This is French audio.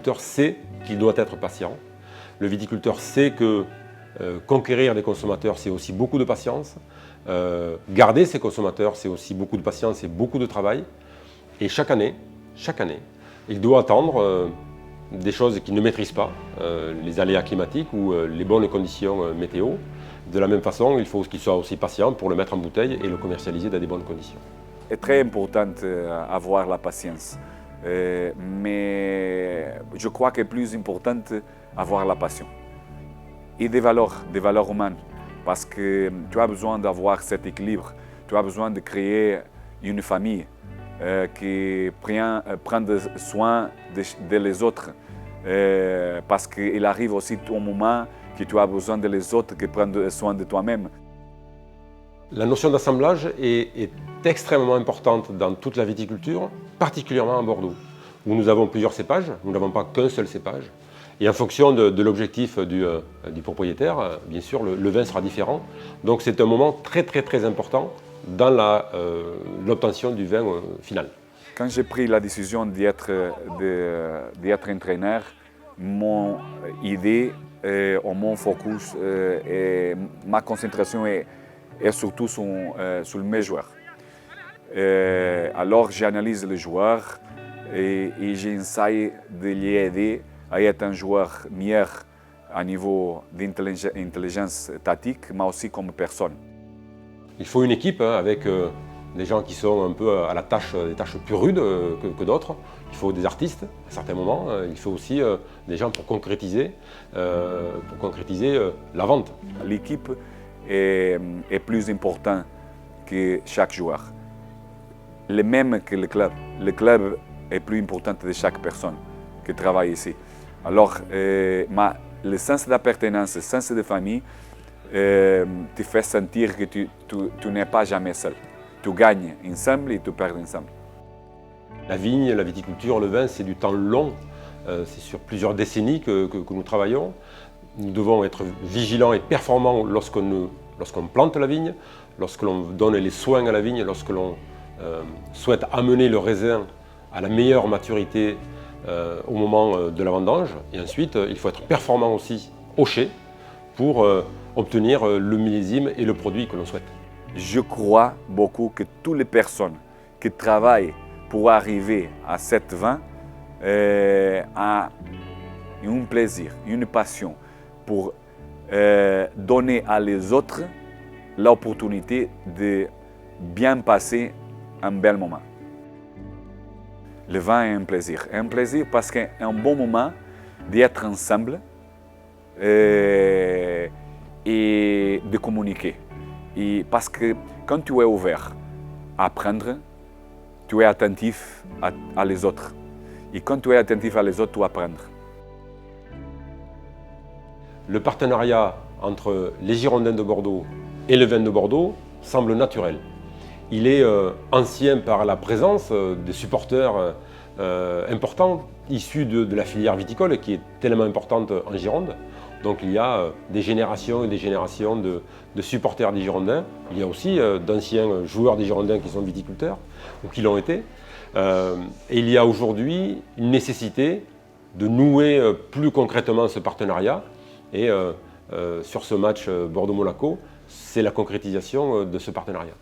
viticulteur sait qu'il doit être patient. Le viticulteur sait que conquérir des consommateurs, c'est aussi beaucoup de patience. Garder ses consommateurs, c'est aussi beaucoup de patience et beaucoup de travail. Et chaque année, il doit attendre des choses qu'il ne maîtrise pas, les aléas climatiques ou les bonnes conditions météo. De la même façon, il faut qu'il soit aussi patient pour le mettre en bouteille et le commercialiser dans des bonnes conditions. C'est très important d'avoir la patience, mais je crois que plus important avoir la passion et des valeurs humaines, parce que tu as besoin d'avoir cet équilibre, tu as besoin de créer une famille qui prend soin des autres, parce qu'il arrive aussi un moment que tu as besoin des autres qui prennent soin de toi-même. La notion d'assemblage est extrêmement importante dans toute la viticulture, particulièrement à Bordeaux, où nous avons plusieurs cépages, nous n'avons pas qu'un seul cépage. Et en fonction de l'objectif du propriétaire, bien sûr, le vin sera différent. Donc c'est un moment très important dans l'obtention du vin final. Quand j'ai pris la décision d'être entraîneur, mon idée, mon focus et ma concentration est surtout sur mes joueurs. Alors j'analyse les joueurs et j'essaie de les aider à être un joueur meilleur à niveau d'intelligence tactique, mais aussi comme personne. Il faut une équipe avec des gens qui sont un peu à des tâches plus rudes que d'autres. Il faut des artistes à certains moments. Il faut aussi des gens pour concrétiser la vente. L'équipe est plus importante que chaque joueur. Le même que le club. Le club est plus important que chaque personne qui travaille ici. Alors, le sens d'appartenance, le sens de famille, te fait sentir que tu n'es pas jamais seul. Tu gagnes ensemble et tu perds ensemble. La vigne, la viticulture, le vin, c'est du temps long. C'est sur plusieurs décennies que nous travaillons. Nous devons être vigilants et performants lorsqu'on plante la vigne, lorsque l'on donne les soins à la vigne, lorsque l'on souhaite amener le raisin à la meilleure maturité au moment de la vendange. Et ensuite, il faut être performant aussi au chai pour obtenir le millésime et le produit que l'on souhaite. Je crois beaucoup que toutes les personnes qui travaillent pour arriver à cet vin ont un plaisir, une passion pour donner à les autres l'opportunité de bien passer un bel moment. Le vin est un plaisir parce que c'est un bon moment d'être ensemble et de communiquer. Et parce que quand tu es ouvert à apprendre, tu es attentif à les autres. Et quand tu es attentif à les autres, tu apprends. Le partenariat entre les Girondins de Bordeaux et le vin de Bordeaux semble naturel. Il est ancien par la présence des supporters importants issus de la filière viticole qui est tellement importante en Gironde. Donc il y a des générations et des générations de supporters des Girondins. Il y a aussi d'anciens joueurs des Girondins qui sont viticulteurs ou qui l'ont été. Et il y a aujourd'hui une nécessité de nouer plus concrètement ce partenariat. Et sur ce match Bordeaux-Monaco, c'est la concrétisation de ce partenariat.